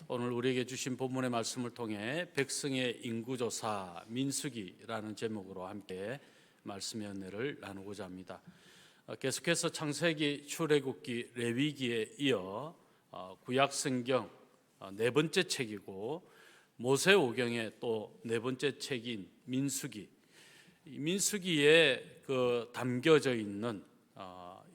오늘 우리에게 주신 본문의 말씀을 통해 백성의 인구조사 민수기라는 제목으로 함께 말씀의 은혜를 나누고자 합니다. 계속해서 창세기, 출애굽기, 레위기에 이어 구약성경 네 번째 책이고 모세오경의 또 네 번째 책인 민수기, 민수기에 담겨져 있는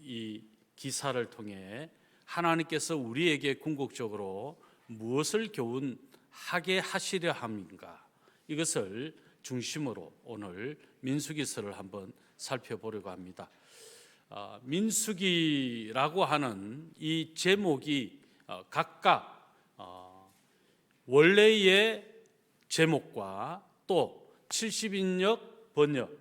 이 기사를 통해 하나님께서 우리에게 궁극적으로 무엇을 교훈하게 하시려 함인가, 이것을 중심으로 오늘 민수기서를 한번 살펴보려고 합니다. 민수기라고 하는 이 제목이 각각 원래의 제목과 또 70인역 번역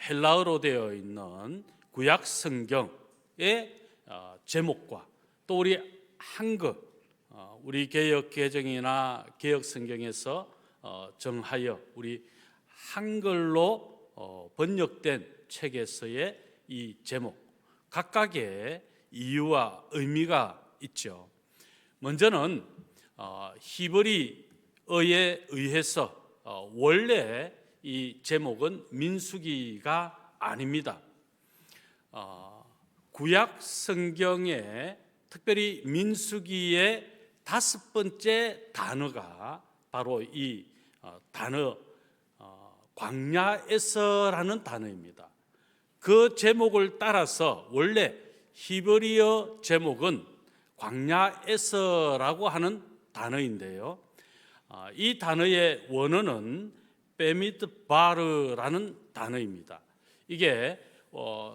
헬라어로 되어 있는 구약 성경의 제목과 또 우리 한글 우리 개역 개정이나 개역 성경에서 정하여 우리 한글로 번역된 책에서의 이 제목 각각의 이유와 의미가 있죠. 먼저는 히브리어에 의해서 원래 이 제목은 민수기가 아닙니다. 구약 성경에 특별히 민수기의 다섯 번째 단어가 바로 이 단어 광야에서라는 단어입니다. 그 제목을 따라서 원래 히브리어 제목은 광야에서라고 하는 단어인데요, 이 단어의 원어는 베미드바르라는 단어입니다. 이게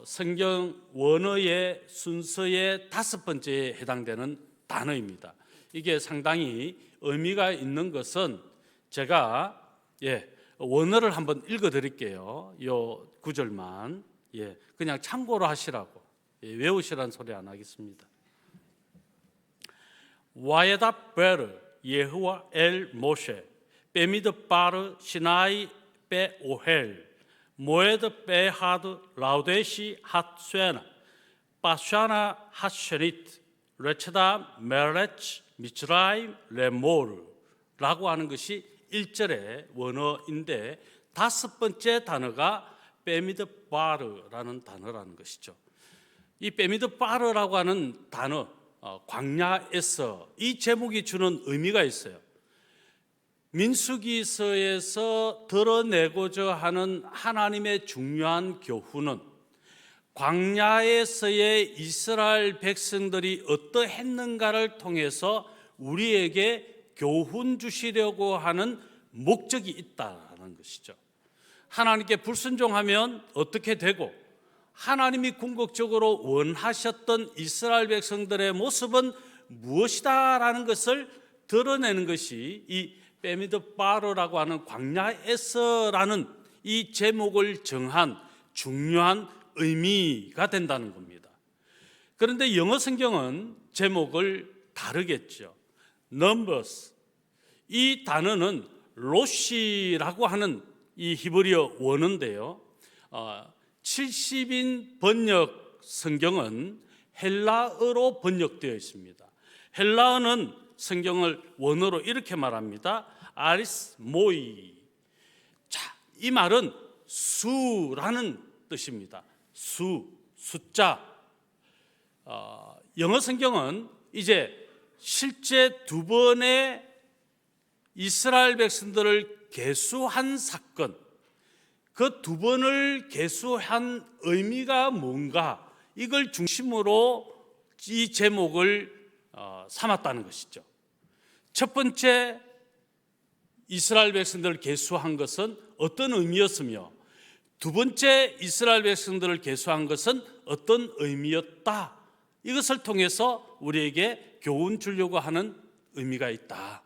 성경 원어의 순서의 다섯 번째에 해당되는 단어입니다. 이게 상당히 의미가 있는 것은 제가 원어를 한번 읽어드릴게요. 이 구절만 그냥 참고로 하시라고, 외우시라는 소리 안 하겠습니다. 와에다 베르 예후와 엘 모셰 베미드바르 시나이 베 오헬 모에드 베 하드 라우데시 핫쇠나 바샤나 핫쉐니트 레체다 메레치 미츠라임 레모르라고 하는 것이 1절의 원어인데 다섯 번째 단어가 베미드바르라는 단어라는 것이죠. 이 베미드바르라고 하는 단어 광야에서 이 제목이 주는 의미가 있어요. 민수기서에서 드러내고자 하는 하나님의 중요한 교훈은 광야에서의 이스라엘 백성들이 어떠했는가를 통해서 우리에게 교훈 주시려고 하는 목적이 있다는 것이죠. 하나님께 불순종하면 어떻게 되고 하나님이 궁극적으로 원하셨던 이스라엘 백성들의 모습은 무엇이다라는 것을 드러내는 것이 이 베미드바르라고 하는 광야에서라는 이 제목을 정한 중요한 의미가 된다는 겁니다. 그런데 영어 성경은 제목을 다르겠죠. Numbers, 이 단어는 로시라고 하는 이 히브리어 원어인데요, 70인 번역 성경은 헬라어로 번역되어 있습니다. 헬라어는 성경을 원어로 이렇게 말합니다. 아리스 모이. 자, 이 말은 수라는 뜻입니다. 숫자. 영어 성경은 이제 실제 두 번의 이스라엘 백성들을 계수한 사건, 그 두 번을 계수한 의미가 뭔가, 이걸 중심으로 이 제목을 삼았다는 것이죠. 첫 번째 이스라엘 백성들을 계수한 것은 어떤 의미였으며 두 번째 이스라엘 백성들을 계수한 것은 어떤 의미였다, 이것을 통해서 우리에게 교훈 주려고 하는 의미가 있다.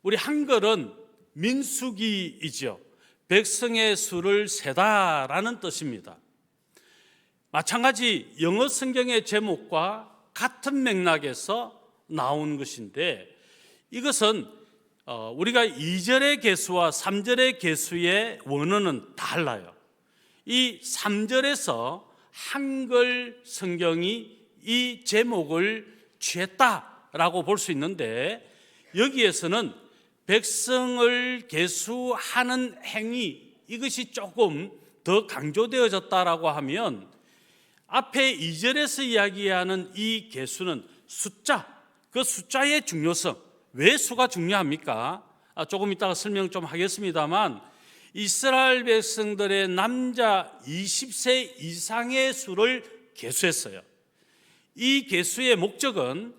우리 한글은 민수기이죠. 백성의 수를 세다라는 뜻입니다. 마찬가지 영어 성경의 제목과 같은 맥락에서 나온 것인데, 이것은 우리가 2절의 개수와 3절의 개수의 원어는 달라요. 이 3절에서 한글 성경이 이 제목을 취했다라고 볼 수 있는데, 여기에서는 백성을 계수하는 행위, 이것이 조금 더 강조되어졌다라고 하면 앞에 2절에서 이야기하는 이 계수는 숫자, 그 숫자의 중요성, 왜 수가 중요합니까? 조금 이따가 설명 좀 하겠습니다만 이스라엘 백성들의 남자 20세 이상의 수를 계수했어요. 이 계수의 목적은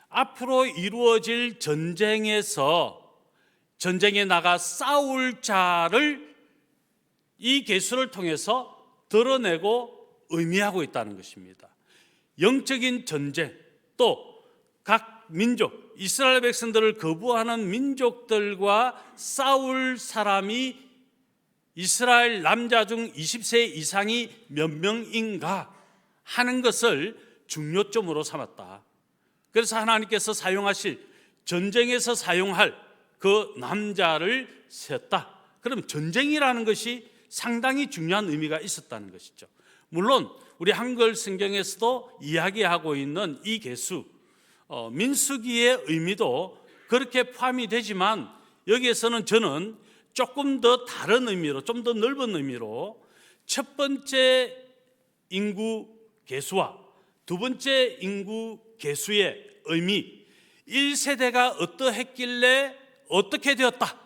앞으로 이루어질 전쟁에 나가 싸울 자를 이 계수를 통해서 드러내고 의미하고 있다는 것입니다. 영적인 전쟁, 또 각 민족, 이스라엘 백성들을 거부하는 민족들과 싸울 사람이 이스라엘 남자 중 20세 이상이 몇 명인가 하는 것을 중요점으로 삼았다. 그래서 하나님께서 사용하실, 전쟁에서 사용할 그 남자를 세었다. 그럼 전쟁이라는 것이 상당히 중요한 의미가 있었다는 것이죠. 물론 우리 한글 성경에서도 이야기하고 있는 이 계수, 민수기의 의미도 그렇게 포함이 되지만 여기에서는 저는 조금 더 다른 의미로, 좀 더 넓은 의미로 첫 번째 인구 계수와 두 번째 인구 계수의 의미, 1세대가 어떠했길래 어떻게 되었다.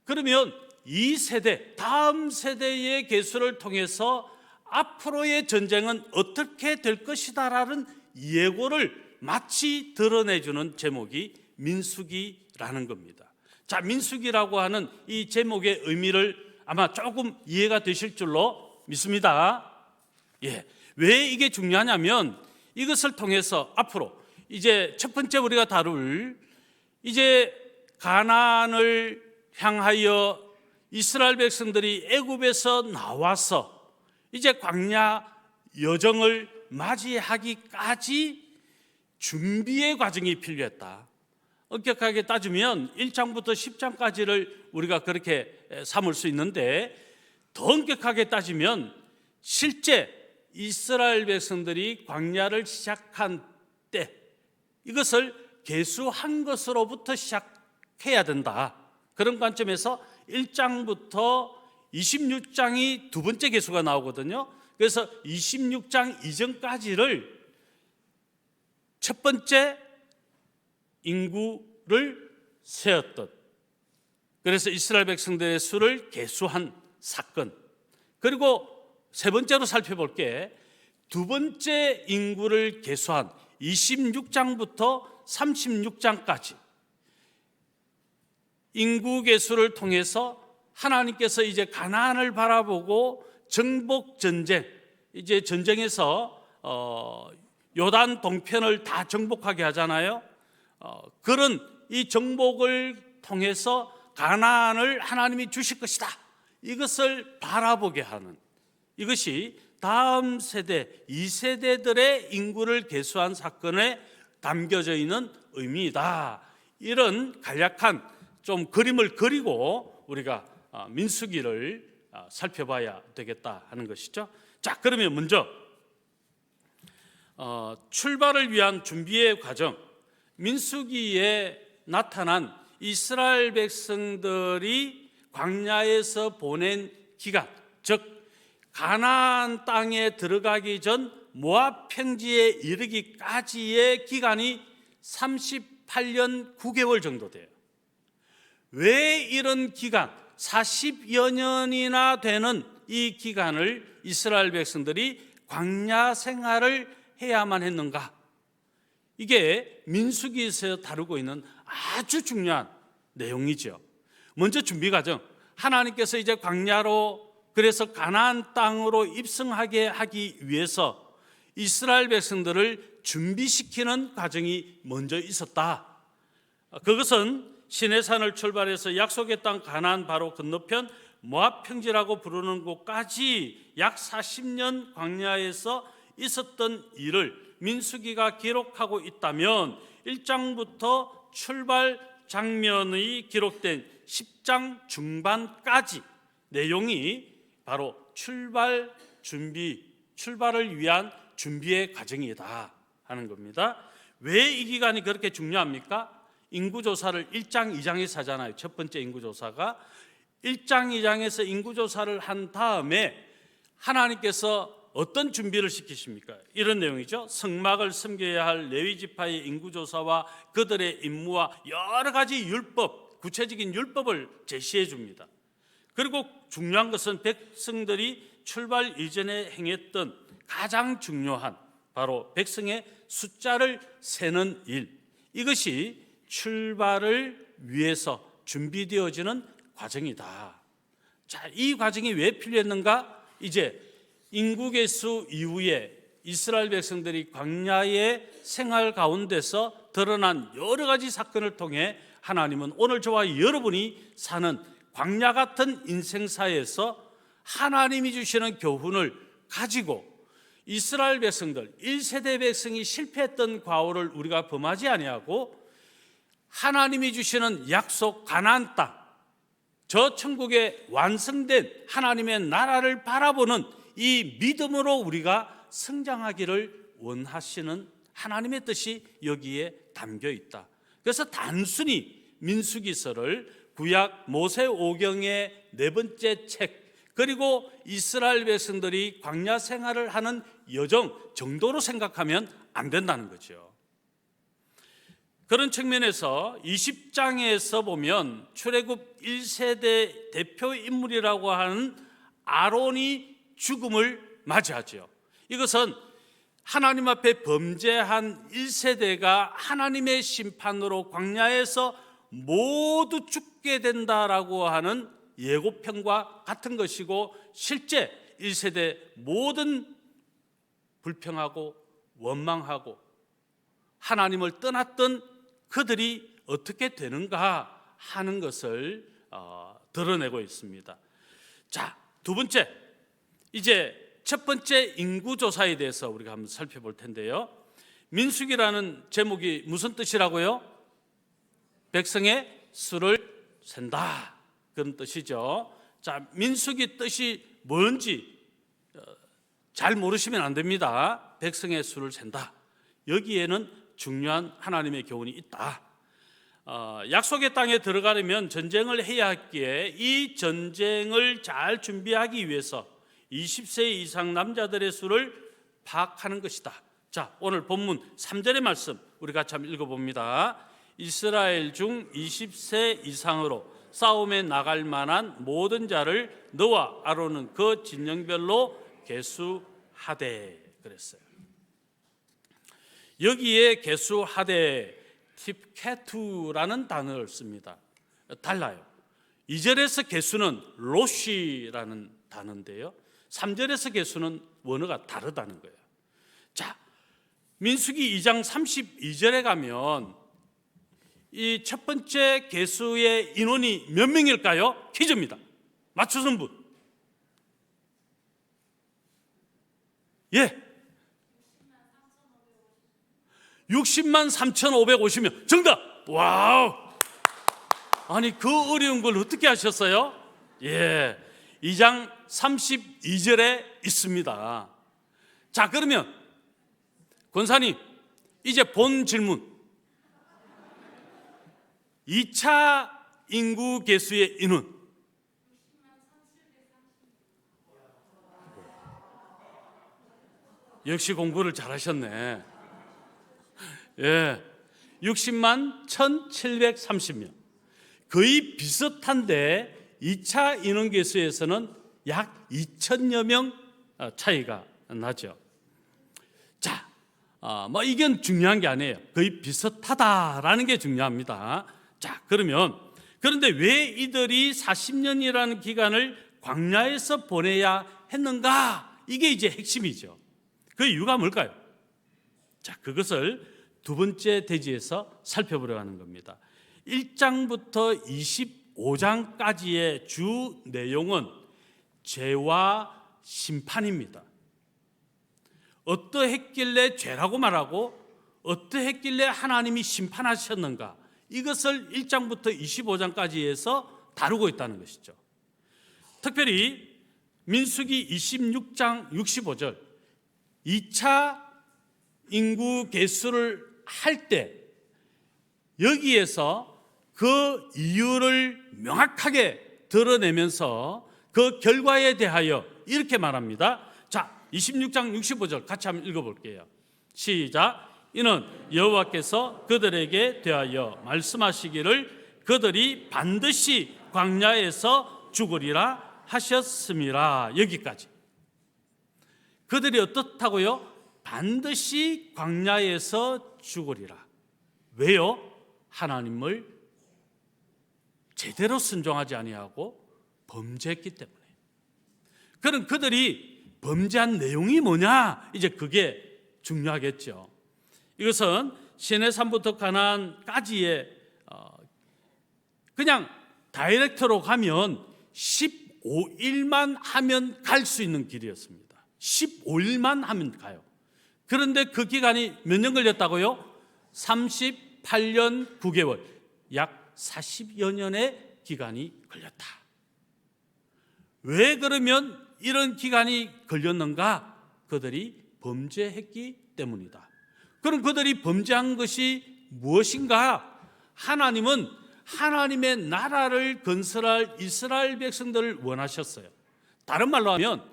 그러면 이 세대, 다음 세대의 계수를 통해서 앞으로의 전쟁은 어떻게 될 것이다라는 예고를 마치 드러내주는 제목이 민수기라는 겁니다. 자, 민수기라고 하는 이 제목의 의미를 아마 조금 이해가 되실 줄로 믿습니다. 왜 이게 중요하냐면 이것을 통해서 앞으로 이제 첫 번째 우리가 다룰 이제 가나안을 향하여 이스라엘 백성들이 애굽에서 나와서 이제 광야 여정을 맞이하기까지 준비의 과정이 필요했다. 엄격하게 따지면 1장부터 10장까지를 우리가 그렇게 삼을 수 있는데 더 엄격하게 따지면 실제 이스라엘 백성들이 광야를 시작한 때 이것을 계수한 것으로부터 시작해야 된다. 그런 관점에서 1장부터 26장이 두 번째 계수가 나오거든요. 그래서 26장 이전까지를 첫 번째 인구를 세었던, 그래서 이스라엘 백성들의 수를 계수한 사건. 그리고 세 번째로 살펴볼 게 두 번째 인구를 계수한 26장부터 36장까지 인구 계수를 통해서 하나님께서 이제 가나안을 바라보고 정복 전쟁, 이제 전쟁에서 요단 동편을 다 정복하게 하잖아요. 그런 이 정복을 통해서 가나안을 하나님이 주실 것이다. 이것을 바라보게 하는, 이것이 다음 세대, 2세대들의 인구를 계수한 사건에 담겨져 있는 의미이다. 이런 간략한 좀 그림을 그리고 우리가 민수기를 살펴봐야 되겠다 하는 것이죠. 자, 그러면 먼저 출발을 위한 준비의 과정, 민수기에 나타난 이스라엘 백성들이 광야에서 보낸 기간, 즉 가나안 땅에 들어가기 전 모압 평지에 이르기까지의 기간이 38년 9개월 정도 돼요. 왜 이런 기간, 40여 년이나 되는 이 기간을 이스라엘 백성들이 광야 생활을 해야만 했는가? 이게 민수기에서 다루고 있는 아주 중요한 내용이죠. 먼저 준비 과정, 하나님께서 이제 광야로, 그래서 가나안 땅으로 입성하게 하기 위해서 이스라엘 백성들을 준비시키는 과정이 먼저 있었다. 그것은 시내산을 출발해서 약속의 땅 가나안 바로 건너편 모압 평지라고 부르는 곳까지 약 40년 광야에서 있었던 일을 민수기가 기록하고 있다면 1장부터 출발 장면이 기록된 10장 중반까지 내용이 바로 출발을 위한 준비의 과정이다 하는 겁니다. 왜 이 기간이 그렇게 중요합니까? 인구조사를 1장, 2장에서 하잖아요. 첫 번째 인구조사가 1장, 2장에서 인구조사를 한 다음에 하나님께서 어떤 준비를 시키십니까? 이런 내용이죠. 성막을 섬겨야 할 레위 지파의 인구조사와 그들의 임무와 여러 가지 율법, 구체적인 율법을 제시해 줍니다. 그리고 중요한 것은 백성들이 출발 이전에 행했던 가장 중요한 바로 백성의 숫자를 세는 일, 이것이 출발을 위해서 준비되어지는 과정이다. 자, 이 과정이 왜 필요했는가? 이제 인구개수 이후에 이스라엘 백성들이 광야의 생활 가운데서 드러난 여러 가지 사건을 통해 하나님은 오늘 저와 여러분이 사는 광야 같은 인생사에서 하나님이 주시는 교훈을 가지고 이스라엘 백성들, 1세대 백성이 실패했던 과오를 우리가 범하지 아니하고 하나님이 주시는 약속 가나안 땅, 저 천국에 완성된 하나님의 나라를 바라보는 이 믿음으로 우리가 성장하기를 원하시는 하나님의 뜻이 여기에 담겨 있다. 그래서 단순히 민수기서를 구약 모세오경의 네 번째 책, 그리고 이스라엘 백성들이 광야 생활을 하는 여정 정도로 생각하면 안 된다는 거죠. 그런 측면에서 20장에서 보면 출애굽 1세대 대표 인물이라고 하는 아론이 죽음을 맞이하죠. 이것은 하나님 앞에 범죄한 1세대가 하나님의 심판으로 광야에서 모두 죽게 된다라고 하는 예고편과 같은 것이고, 실제 1세대 모든 불평하고 원망하고 하나님을 떠났던 그들이 어떻게 되는가 하는 것을 드러내고 있습니다. 자, 두 번째, 이제 첫 번째 인구조사에 대해서 우리가 한번 살펴볼 텐데요. 민수기라는 제목이 무슨 뜻이라고요? 백성의 수를 센다, 그런 뜻이죠. 자, 민수기 뜻이 뭔지 잘 모르시면 안 됩니다. 백성의 수를 센다, 여기에는 중요한 하나님의 교훈이 있다. 약속의 땅에 들어가려면 전쟁을 해야 했기에 이 전쟁을 잘 준비하기 위해서 20세 이상 남자들의 수를 파악하는 것이다. 자, 오늘 본문 3절의 말씀 우리 같이 한번 읽어봅니다. 이스라엘 중 20세 이상으로 싸움에 나갈 만한 모든 자를 너와 아론은 그 진영별로 계수하되 그랬어요. 여기에 계수하되 팁케투라는 단어를 씁니다. 달라요. 2절에서 계수는 로시라는 단어인데요, 3절에서 계수는 원어가 다르다는 거예요. 자, 민수기 2장 32절에 가면 이 첫 번째 계수의 인원이 몇 명일까요? 퀴즈입니다. 맞추신 분? 예, 60만 3,550명. 정답! 와우! 아니, 그 어려운 걸 어떻게 하셨어요? 예, 2장 32절에 있습니다. 자, 그러면 권사님, 이제 본 질문. 2차 인구 계수의 인원. 역시 공부를 잘하셨네. 예, 60만 1,730명. 거의 비슷한데 2차 인원 계수에서는 약 2,000여 명 차이가 나죠. 자, 뭐 이건 중요한 게 아니에요. 거의 비슷하다라는 게 중요합니다. 자, 그런데 왜 이들이 40년이라는 기간을 광야에서 보내야 했는가? 이게 이제 핵심이죠. 그 이유가 뭘까요? 자, 그것을 두 번째 대지에서 살펴보려 하는 겁니다. 1장부터 25장까지의 주 내용은 죄와 심판입니다. 어떠했길래 죄라고 말하고 어떠했길래 하나님이 심판하셨는가, 이것을 1장부터 25장까지에서 다루고 있다는 것이죠. 특별히 민수기 26장 65절 2차 인구 계수를 할 때 여기에서 그 이유를 명확하게 드러내면서 그 결과에 대하여 이렇게 말합니다. 자, 26장 65절 같이 한번 읽어볼게요. 시작. 이는 여호와께서 그들에게 대하여 말씀하시기를 그들이 반드시 광야에서 죽으리라 하셨음이라. 여기까지. 그들이 어떻다고요? 반드시 광야에서 죽으리라. 왜요? 하나님을 제대로 순종하지 아니하고 범죄했기 때문에. 그럼 그들이 범죄한 내용이 뭐냐? 이제 그게 중요하겠죠. 이것은 시내산부터 가나안까지의 그냥 다이렉트로 가면 15일만 하면 갈 수 있는 길이었습니다. 15일만 하면 가요. 그런데 그 기간이 몇 년 걸렸다고요? 38년 9개월, 약 40여 년의 기간이 걸렸다. 왜 그러면 이런 기간이 걸렸는가? 그들이 범죄했기 때문이다. 그럼 그들이 범죄한 것이 무엇인가? 하나님은 하나님의 나라를 건설할 이스라엘 백성들을 원하셨어요. 다른 말로 하면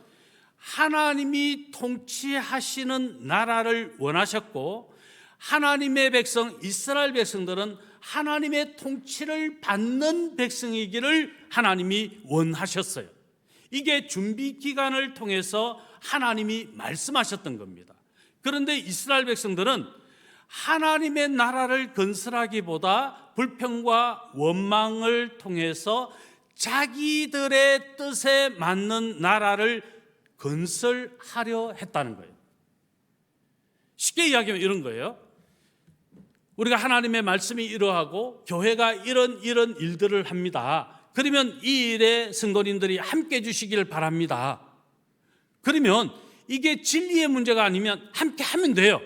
하나님이 통치하시는 나라를 원하셨고, 하나님의 백성 이스라엘 백성들은 하나님의 통치를 받는 백성이기를 하나님이 원하셨어요. 이게 준비 기간을 통해서 하나님이 말씀하셨던 겁니다. 그런데 이스라엘 백성들은 하나님의 나라를 건설하기보다 불평과 원망을 통해서 자기들의 뜻에 맞는 나라를 건설하려 했다는 거예요. 쉽게 이야기하면 이런 거예요. 우리가 하나님의 말씀이 이러하고 교회가 이런 일들을 합니다. 그러면 이 일에 성도님들이 함께 해주시기를 바랍니다. 그러면 이게 진리의 문제가 아니면 함께 하면 돼요.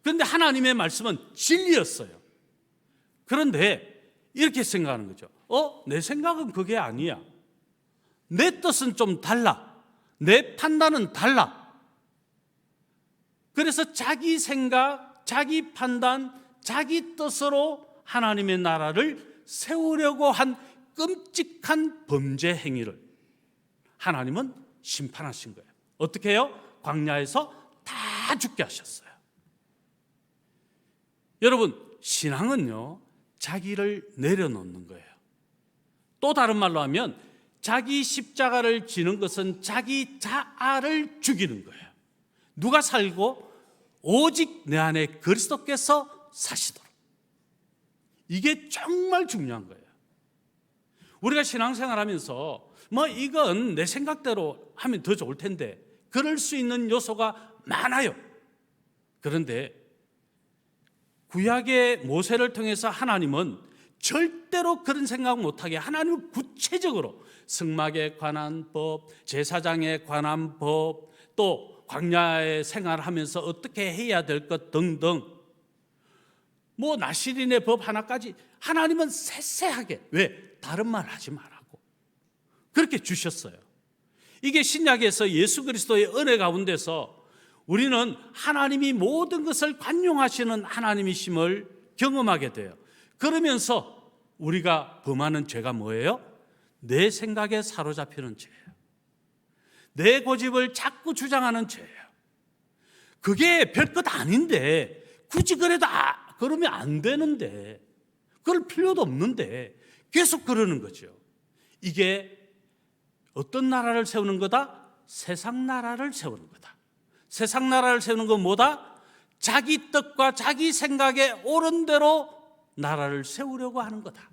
그런데 하나님의 말씀은 진리였어요. 그런데 이렇게 생각하는 거죠. 내 생각은 그게 아니야. 내 뜻은 좀 달라. 내 판단은 달라. 그래서 자기 생각, 자기 판단, 자기 뜻으로 하나님의 나라를 세우려고 한 끔찍한 범죄 행위를 하나님은 심판하신 거예요. 어떻게 해요? 광야에서 다 죽게 하셨어요. 여러분, 신앙은요, 자기를 내려놓는 거예요. 또 다른 말로 하면 자기 십자가를 지는 것은 자기 자아를 죽이는 거예요. 누가 살고 오직 내 안에 그리스도께서 사시도록. 이게 정말 중요한 거예요. 우리가 신앙생활하면서 이건 내 생각대로 하면 더 좋을 텐데 그럴 수 있는 요소가 많아요. 그런데 구약의 모세를 통해서 하나님은 절대로 그런 생각 못하게 하나님은 구체적으로 성막에 관한 법, 제사장에 관한 법, 또 광야에 생활하면서 어떻게 해야 될 것 등등, 나실인의 법 하나까지 하나님은 세세하게, 왜? 다른 말 하지 말라고 그렇게 주셨어요. 이게 신약에서 예수 그리스도의 은혜 가운데서 우리는 하나님이 모든 것을 관용하시는 하나님이심을 경험하게 돼요. 그러면서 우리가 범하는 죄가 뭐예요? 내 생각에 사로잡히는 죄예요. 내 고집을 자꾸 주장하는 죄예요. 그게 별것 아닌데 굳이 그러면 안 되는데, 그럴 필요도 없는데 계속 그러는 거죠. 이게 어떤 나라를 세우는 거다? 세상 나라를 세우는 거다. 세상 나라를 세우는 건 뭐다? 자기 뜻과 자기 생각에 옳은 대로 나라를 세우려고 하는 거다.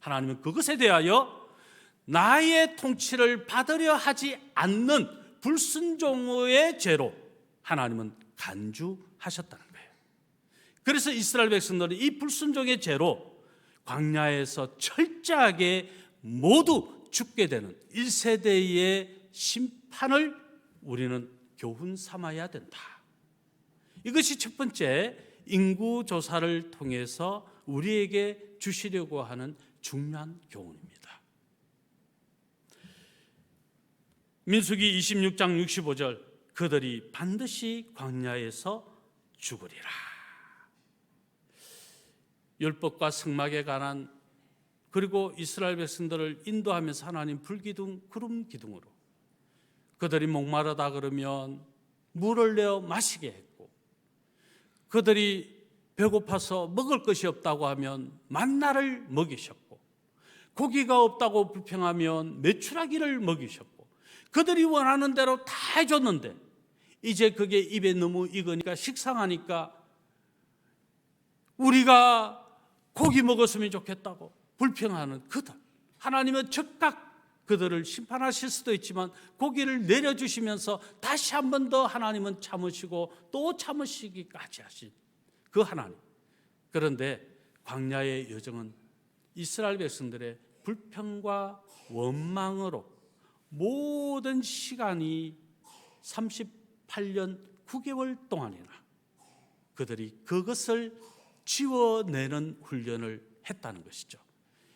하나님은 그것에 대하여 나의 통치를 받으려 하지 않는 불순종의 죄로 하나님은 간주하셨다는 거예요. 그래서 이스라엘 백성들은 이 불순종의 죄로 광야에서 철저하게 모두 죽게 되는 1세대의 심판을 우리는 교훈 삼아야 된다. 이것이 첫 번째 인구조사를 통해서 우리에게 주시려고 하는 중요한 교훈입니다. 민수기 26장 65절, 그들이 반드시 광야에서 죽으리라. 율법과 성막에 관한, 그리고 이스라엘 백성들을 인도하면서 하나님 불기둥, 구름 기둥으로 그들이 목마르다 그러면 물을 내어 마시게 했고, 그들이 배고파서 먹을 것이 없다고 하면 만나를 먹이셨고, 고기가 없다고 불평하면 메추라기를 먹이셨고, 그들이 원하는 대로 다 해줬는데 이제 그게 입에 너무 익으니까, 식상하니까 우리가 고기 먹었으면 좋겠다고 불평하는 그들, 하나님은 즉각 그들을 심판하실 수도 있지만 고기를 내려주시면서 다시 한 번 더 하나님은 참으시고 또 참으시기까지 하신 그 하나님. 그런데 광야의 여정은 이스라엘 백성들의 불평과 원망으로 모든 시간이 38년 9개월 동안이나 그들이 그것을 지워내는 훈련을 했다는 것이죠.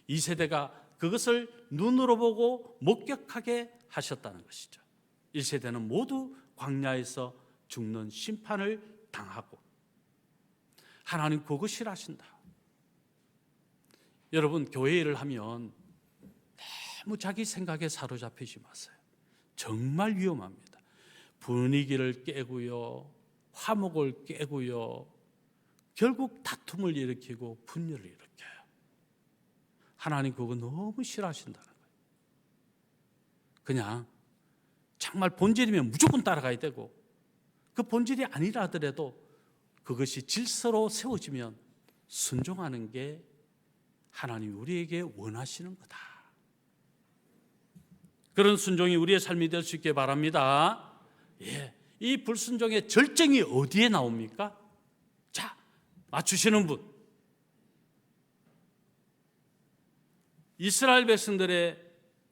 이 세대가 그것을 눈으로 보고 목격하게 하셨다는 것이죠. 1세대는 모두 광야에서 죽는 심판을 당하고, 하나님 그것을 하신다. 여러분, 교회 일을 하면 너무 자기 생각에 사로잡히지 마세요. 정말 위험합니다. 분위기를 깨고요, 화목을 깨고요, 결국 다툼을 일으키고 분열을 일으켜요. 하나님 그거 너무 싫어하신다는 거예요. 그냥 정말 본질이면 무조건 따라가야 되고, 그 본질이 아니라 하더라도 그것이 질서로 세워지면 순종하는 게 하나님이 우리에게 원하시는 거다. 그런 순종이 우리의 삶이 될 수 있게 바랍니다. 이 불순종의 절정이 어디에 나옵니까? 자, 맞추시는 분. 이스라엘 백성들의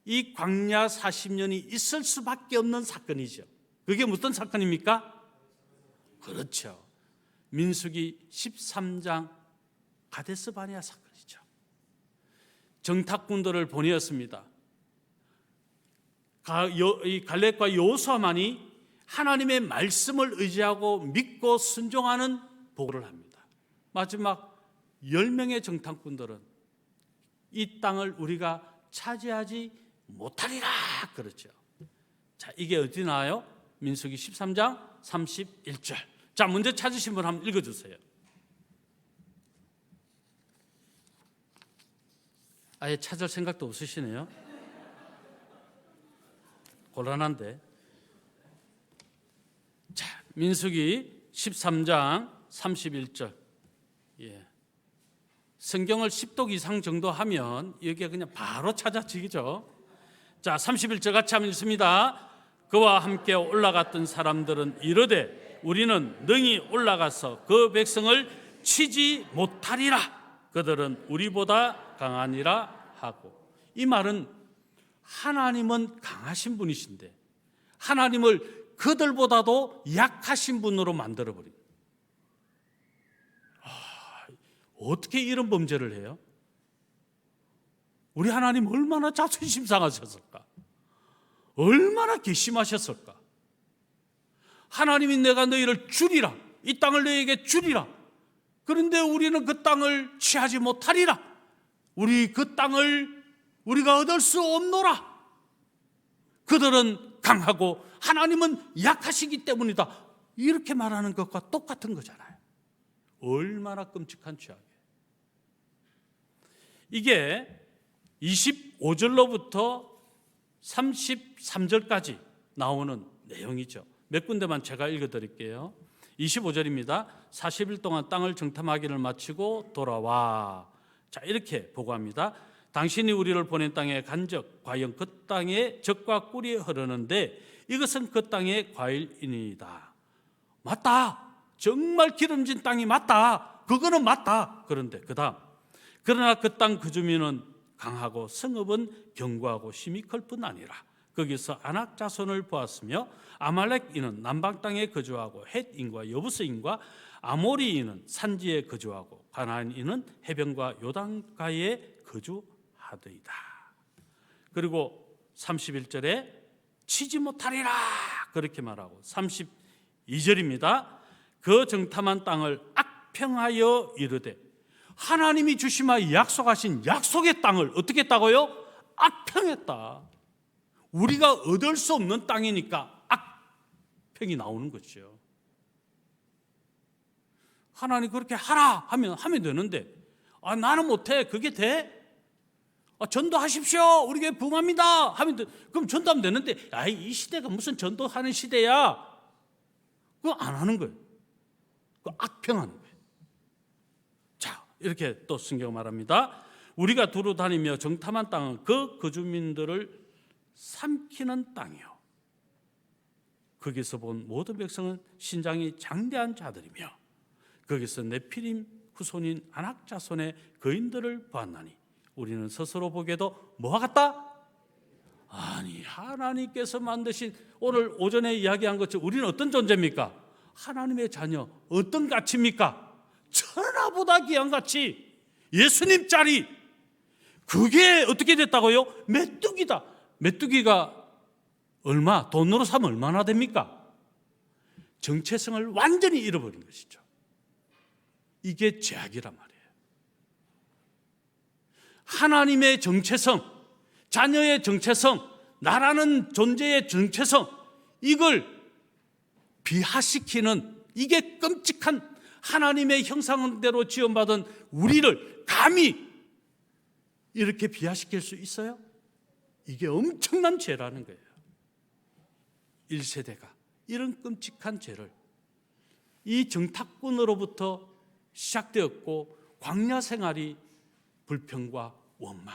이 광야 40년이 있을 수밖에 없는 사건이죠. 그게 무슨 사건입니까? 그렇죠. 민수기 13장 가데스 바네아 사건이죠. 정탐꾼들을 보내었습니다. 갈렙과 여호수아만이 하나님의 말씀을 의지하고 믿고 순종하는 보고를 합니다. 마지막 10명의 정탐꾼들은 이 땅을 우리가 차지하지 못하리라 그러죠. 자, 이게 어디 나와요? 민수기 13장 31절. 자, 문제 찾으신 분 한번 읽어주세요. 아예 찾을 생각도 없으시네요. 곤란한데. 자, 민수기 13장 31절. 성경을 10독 이상 정도 하면 여기가 그냥 바로 찾아지죠. 자, 31절 같이 한번 읽습니다. 그와 함께 올라갔던 사람들은 이르되 우리는 능히 올라가서 그 백성을 치지 못하리라. 그들은 우리보다 강하니라 하고. 이 말은 하나님은 강하신 분이신데 하나님을 그들보다도 약하신 분으로 만들어버립니다. 어떻게 이런 범죄를 해요? 우리 하나님 얼마나 자존심 상하셨을까? 얼마나 괘씸하셨을까? 하나님이 내가 너희를 주리라, 이 땅을 너희에게 주리라. 그런데 우리는 그 땅을 취하지 못하리라. 우리 그 땅을 우리가 얻을 수 없노라. 그들은 강하고 하나님은 약하시기 때문이다. 이렇게 말하는 것과 똑같은 거잖아요. 얼마나 끔찍한 죄악이에요. 이게 25절로부터 33절까지 나오는 내용이죠. 몇 군데만 제가 읽어드릴게요. 25절입니다. 40일 동안 땅을 정탐하기를 마치고 돌아와. 자, 이렇게 보고합니다. 당신이 우리를 보낸 땅에 간적, 과연 그 땅에 젖과 꿀이 흐르는데 이것은 그 땅의 과일이니이다. 맞다. 정말 기름진 땅이 맞다. 그거는 맞다. 그런데 그 다음, 그러나 그 땅 그 주민은 강하고 성읍은 견고하고 심히 클 뿐 아니라 거기서 아낙 자손을 보았으며 아말렉인은 남방 땅에 거주하고 헷인과 여부스인과 아모리인은 산지에 거주하고 가나안인은 해변과 요단가에 거주하더이다. 그리고 31절에 치지 못하리라 그렇게 말하고 32절입니다. 그 정탐한 땅을 악평하여 이르되 하나님이 주시마 약속하신 약속의 땅을 어떻게 했다고요? 악평했다. 우리가 얻을 수 없는 땅이니까 악평이 나오는 거죠. 하나님 그렇게 하라 하면 되는데 나는 못해. 그게 돼? 전도하십시오. 우리 교회 부흥합니다 하면 돼. 그럼 전도하면 되는데 이 시대가 무슨 전도하는 시대야. 그거 안 하는 거예요. 그거 악평하는 거예요. 자, 이렇게 또 성경 말합니다. 우리가 두루 다니며 정탐한 땅은 그 거주민들을 삼키는 땅이요, 거기서 본 모든 백성은 신장이 장대한 자들이며 거기서 네피림 후손인 아낙 자손의 거인들을 보았나니 우리는 스스로 보기에도 뭐와 같다? 아니, 하나님께서 만드신 오늘 오전에 이야기한 것처럼 우리는 어떤 존재입니까? 하나님의 자녀. 어떤 가치입니까? 천하보다 귀한 가치, 예수님 자리. 그게 어떻게 됐다고요? 메뚜기다. 메뚜기가 얼마? 돈으로 사면 얼마나 됩니까? 정체성을 완전히 잃어버린 것이죠. 이게 죄악이란 말이에요. 하나님의 정체성, 자녀의 정체성, 나라는 존재의 정체성, 이걸 비하시키는, 이게 끔찍한, 하나님의 형상대로 지원받은 우리를 감히 이렇게 비하시킬 수 있어요? 이게 엄청난 죄라는 거예요. 1세대가 이런 끔찍한 죄를, 이 정탐꾼으로부터 시작되었고 광야 생활이 불평과 원망,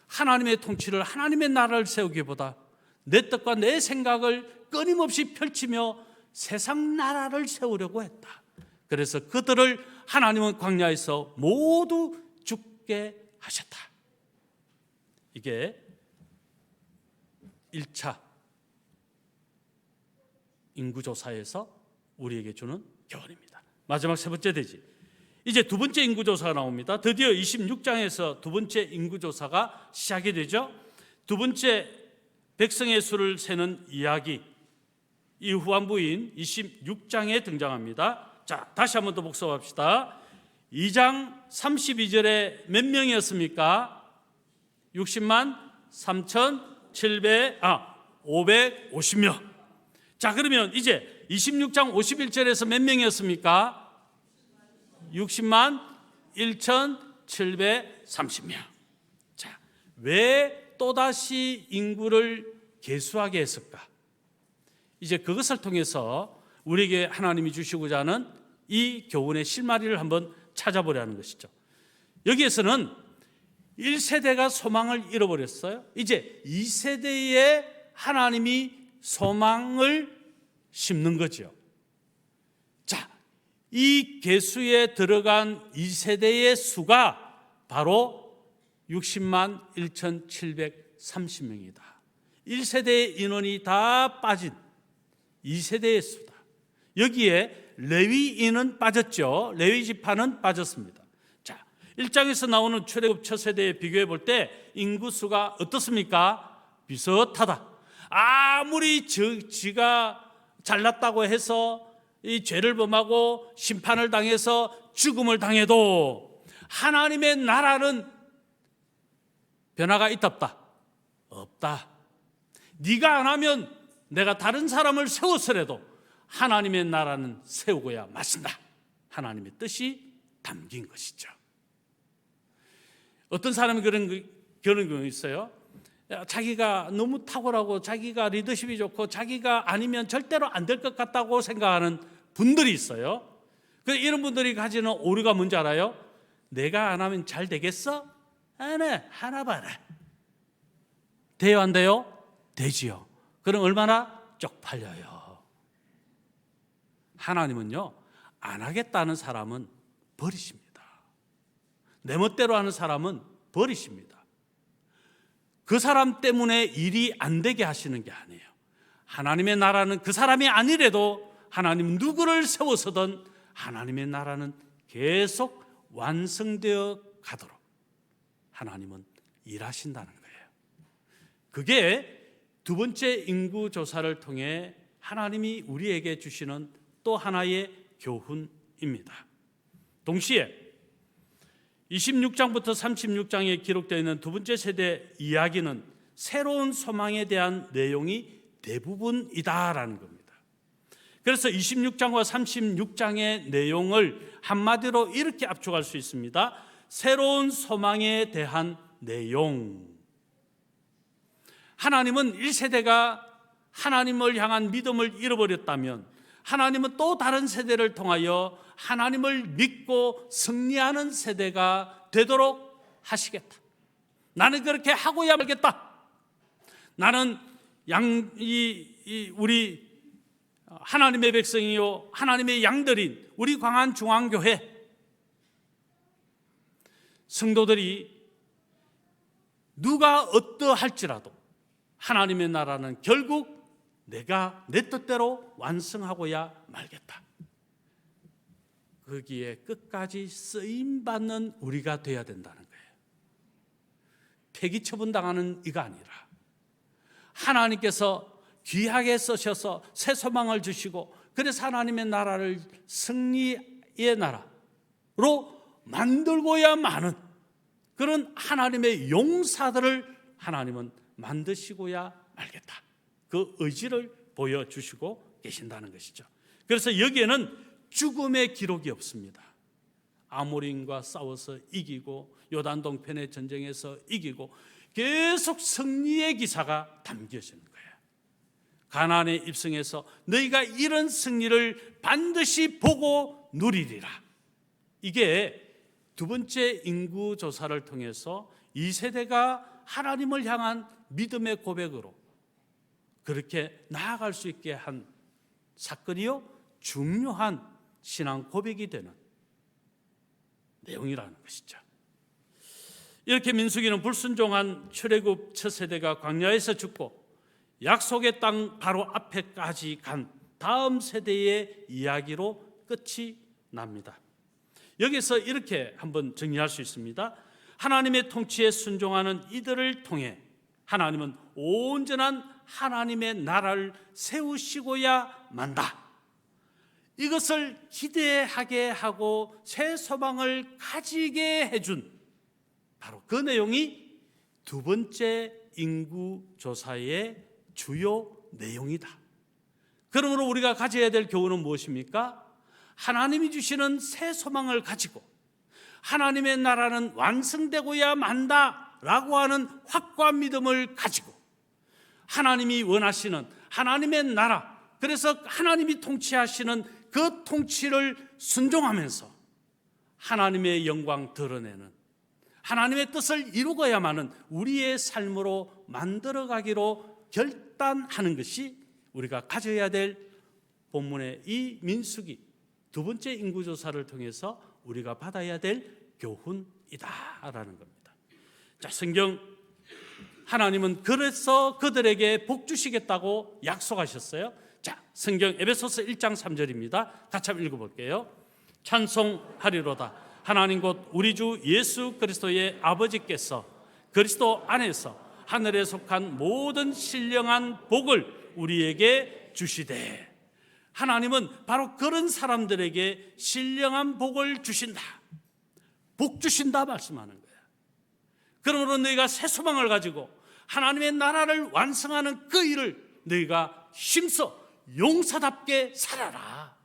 하나님의 통치를, 하나님의 나라를 세우기보다 내 뜻과 내 생각을 끊임없이 펼치며 세상 나라를 세우려고 했다. 그래서 그들을 하나님은 광야에서 모두 죽게 하셨다. 이게 1차 인구조사에서 우리에게 주는 교훈입니다. 마지막 세 번째 대지. 이제 두 번째 인구조사가 나옵니다. 드디어 26장에서 두 번째 인구조사가 시작이 되죠. 두 번째 백성의 수를 세는 이야기, 이 후반부인 26장에 등장합니다. 자, 다시 한번 더 복습합시다. 2장 32절에 몇 명이었습니까? 60만 550명. 자, 그러면 이제 26장 51절에서 몇 명이었습니까? 60만 1730명. 자, 왜 또다시 인구를 계수하게 했을까? 이제 그것을 통해서 우리에게 하나님이 주시고자 하는 이 교훈의 실마리를 한번 찾아보려는 것이죠. 여기에서는 1세대가 소망을 잃어버렸어요. 이제 2세대에 하나님이 소망을 심는 거죠. 자, 이 계수에 들어간 2세대의 수가 바로 60만 1730명이다. 1세대의 인원이 다 빠진 2세대의 수다. 여기에 레위인은 빠졌죠. 레위 지파는 빠졌습니다. 자, 1장에서 나오는 출애굽 첫 세대에 비교해 볼 때 인구수가 어떻습니까? 비슷하다. 아무리 지가 잘났다고 해서 이 죄를 범하고 심판을 당해서 죽음을 당해도 하나님의 나라는 변화가 있다 없다? 없다. 네가 안 하면 내가 다른 사람을 세웠으라도 하나님의 나라는 세우고야 마신다. 하나님의 뜻이 담긴 것이죠. 어떤 사람이 그런 경우 있어요. 자기가 너무 탁월하고 자기가 리더십이 좋고 자기가 아니면 절대로 안 될 것 같다고 생각하는 분들이 있어요. 그래서 이런 분들이 가지는 오류가 뭔지 알아요? 내가 안 하면 잘 되겠어? 안 해. 하나 봐라. 돼요, 안 돼요? 되지요. 그럼 얼마나 쪽팔려요. 하나님은요, 안 하겠다는 사람은 버리십니다. 내 멋대로 하는 사람은 버리십니다. 그 사람 때문에 일이 안 되게 하시는 게 아니에요. 하나님의 나라는 그 사람이 아니래도 하나님 누구를 세워서든 하나님의 나라는 계속 완성되어 가도록 하나님은 일하신다는 거예요. 그게 두 번째 인구조사를 통해 하나님이 우리에게 주시는 또 하나의 교훈입니다. 동시에 26장부터 36장에 기록되어 있는 두 번째 세대 이야기는 새로운 소망에 대한 내용이 대부분이다라는 겁니다. 그래서 26장과 36장의 내용을 한마디로 이렇게 압축할 수 있습니다. 새로운 소망에 대한 내용. 하나님은 1세대가 하나님을 향한 믿음을 잃어버렸다면 하나님은 또 다른 세대를 통하여 하나님을 믿고 승리하는 세대가 되도록 하시겠다. 나는 그렇게 하고야 말겠다. 나는 우리 하나님의 백성이요 하나님의 양들인 우리 광안중앙교회 성도들이 누가 어떠할지라도 하나님의 나라는 결국 내가 내 뜻대로 완성하고야 말겠다. 거기에 끝까지 쓰임받는 우리가 되어야 된다는 거예요. 폐기 처분당하는 이가 아니라 하나님께서 귀하게 쓰셔서 새 소망을 주시고 그래서 하나님의 나라를 승리의 나라로 만들고야 마는 그런 하나님의 용사들을 하나님은 만드시고야 말겠다. 그 의지를 보여주시고 계신다는 것이죠. 그래서 여기에는 죽음의 기록이 없습니다. 아모리인과 싸워서 이기고 요단 동편의 전쟁에서 이기고 계속 승리의 기사가 담겨져 있는 거예요. 가나안에 입성해서 너희가 이런 승리를 반드시 보고 누리리라. 이게 두 번째 인구 조사를 통해서 2세대가 하나님을 향한 믿음의 고백으로 그렇게 나아갈 수 있게 한 사건이요 중요한 신앙 고백이 되는 내용이라는 것이죠. 이렇게 민수기는 불순종한 출애굽 첫 세대가 광야에서 죽고 약속의 땅 바로 앞에까지 간 다음 세대의 이야기로 끝이 납니다. 여기서 이렇게 한번 정리할 수 있습니다. 하나님의 통치에 순종하는 이들을 통해 하나님은 온전한 하나님의 나라를 세우시고야 만다. 이것을 기대하게 하고 새 소망을 가지게 해준 바로 그 내용이 두 번째 인구조사의 주요 내용이다. 그러므로 우리가 가져야 될 교훈은 무엇입니까? 하나님이 주시는 새 소망을 가지고 하나님의 나라는 완성되고야 만다라고 하는 확고한 믿음을 가지고 하나님이 원하시는 하나님의 나라, 그래서 하나님이 통치하시는 그 통치를 순종하면서 하나님의 영광 드러내는 하나님의 뜻을 이루어야만은 우리의 삶으로 만들어가기로 결단하는 것이 우리가 가져야 될 본문의 이 민수기 두 번째 인구조사를 통해서 우리가 받아야 될 교훈이다라는 겁니다. 자, 성경 하나님은 그래서 그들에게 복 주시겠다고 약속하셨어요. 자, 성경 에베소서 1장 3절입니다. 같이 한번 읽어볼게요. 찬송하리로다. 하나님 곧 우리 주 예수 그리스도의 아버지께서 그리스도 안에서 하늘에 속한 모든 신령한 복을 우리에게 주시되, 하나님은 바로 그런 사람들에게 신령한 복을 주신다. 복 주신다 말씀하는 거야. 그러므로 너희가 새 소망을 가지고 하나님의 나라를 완성하는 그 일을 너희가 힘써 용사답게 살아라.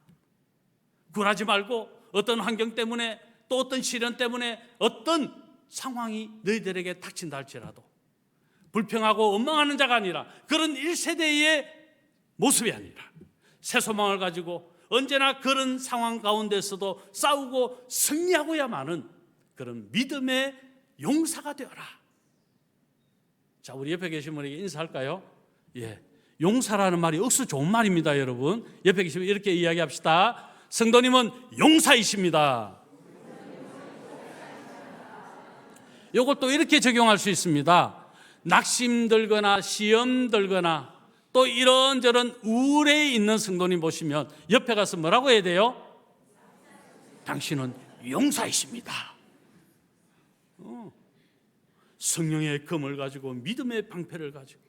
굴하지 말고 어떤 환경 때문에 또 어떤 시련 때문에 어떤 상황이 너희들에게 닥친다 할지라도 불평하고 원망하는 자가 아니라 그런 1세대의 모습이 아니라 새 소망을 가지고 언제나 그런 상황 가운데서도 싸우고 승리하고야만은 그런 믿음의 용사가 되어라. 자, 우리 옆에 계신 분에게 인사할까요? 예, 용사라는 말이 억수 좋은 말입니다, 여러분. 옆에 계시면 이렇게 이야기합시다. 성도님은 용사이십니다. 이걸 또 이렇게 적용할 수 있습니다. 낙심 들거나 시험 들거나 또 이런저런 우울에 있는 성도님 보시면 옆에 가서 뭐라고 해야 돼요? 당신은 용사이십니다. 성령의 검을 가지고 믿음의 방패를 가지고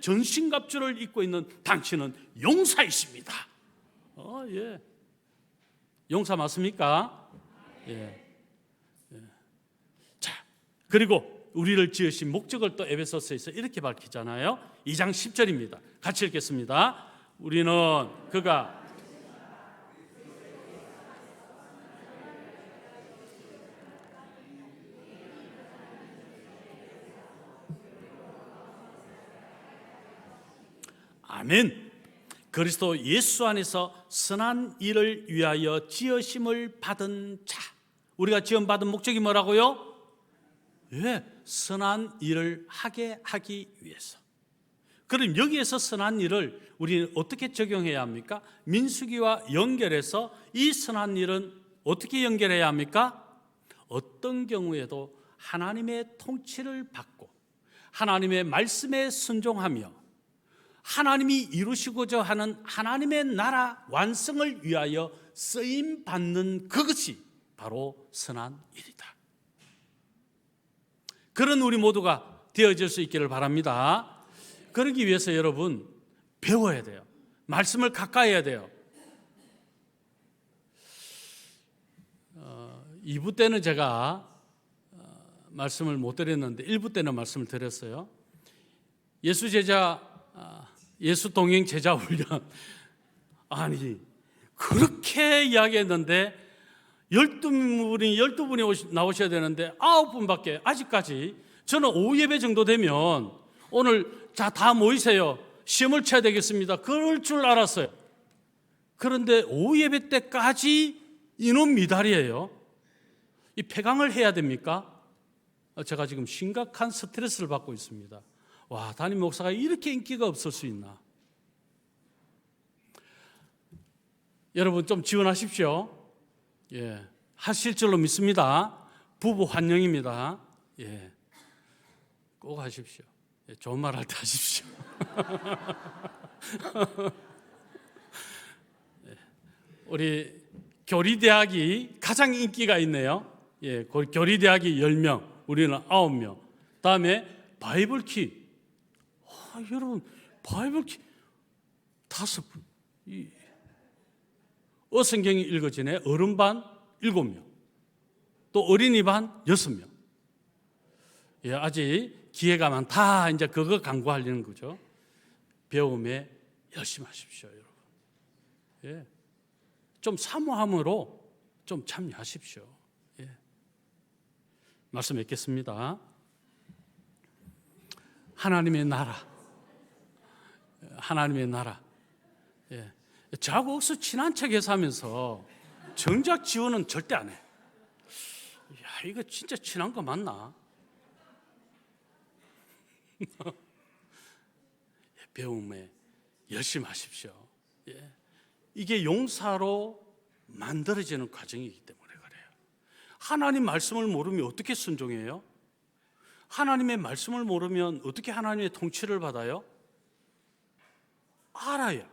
전신갑주를 입고 있는 당신은 용사이십니다. 예. 용사 맞습니까? 예. 그리고 우리를 지으신 목적을 또 에베소서에서 이렇게 밝히잖아요. 2장 10절입니다. 같이 읽겠습니다. 우리는 그가 아멘. 그리스도 예수 안에서 선한 일을 위하여 지으심을 받은 자. 우리가 지음받은 목적이 뭐라고요? 예, 선한 일을 하게 하기 위해서. 그럼 여기에서 선한 일을 우리는 어떻게 적용해야 합니까? 민수기와 연결해서 이 선한 일은 어떻게 연결해야 합니까? 어떤 경우에도 하나님의 통치를 받고 하나님의 말씀에 순종하며 하나님이 이루시고자 하는 하나님의 나라 완성을 위하여 쓰임 받는 그것이 바로 선한 일이다. 그런 우리 모두가 되어질 수 있기를 바랍니다. 그러기 위해서 여러분 배워야 돼요. 말씀을 가까이 해야 돼요. 2부 때는 제가 말씀을 못 드렸는데 1부 때는 말씀을 드렸어요. 예수 동행 제자 훈련. 아니 그렇게 이야기했는데 12분이 나오셔야 되는데 9분밖에 아직까지. 저는 오후 예배 정도 되면 오늘 자 다 모이세요, 시험을 쳐야 되겠습니다, 그럴 줄 알았어요. 그런데 오후 예배 때까지 인원 미달이에요. 이 폐강을 해야 됩니까? 제가 지금 심각한 스트레스를 받고 있습니다. 와, 담임 목사가 이렇게 인기가 없을 수 있나? 여러분 좀 지원하십시오. 예, 하실 줄로 믿습니다. 부부 환영입니다. 예, 꼭 하십시오. 예, 좋은 말 할 때 하십시오. 예, 우리 교리대학이 가장 인기가 있네요. 예, 교리대학이 10명, 우리는 9명. 다음에 바이블키. 여러분 바이블키 5분. 어성경이 읽어지네. 어른반 7명, 또 어린이반 6명. 예, 아직 기회가 많다. 이제 그거 강구하려는 거죠. 배움에 열심히 하십시오, 여러분. 예, 좀 사모함으로 좀 참여하십시오. 예. 말씀 읽겠습니다. 하나님의 나라. 하나님의 나라. 예. 저하고 억수 친한 척해서 하면서 정작 지원은 절대 안 해. 야, 이거 진짜 친한 거 맞나? 배움에 열심히 하십시오. 예. 이게 용사로 만들어지는 과정이기 때문에 그래요. 하나님 말씀을 모르면 어떻게 순종해요? 하나님의 말씀을 모르면 어떻게 하나님의 통치를 받아요? 알아야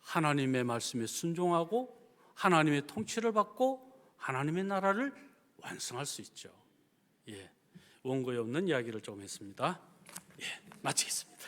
하나님의 말씀에 순종하고 하나님의 통치를 받고 하나님의 나라를 완성할 수 있죠. 예, 원고에 없는 이야기를 좀 했습니다. 예, 마치겠습니다.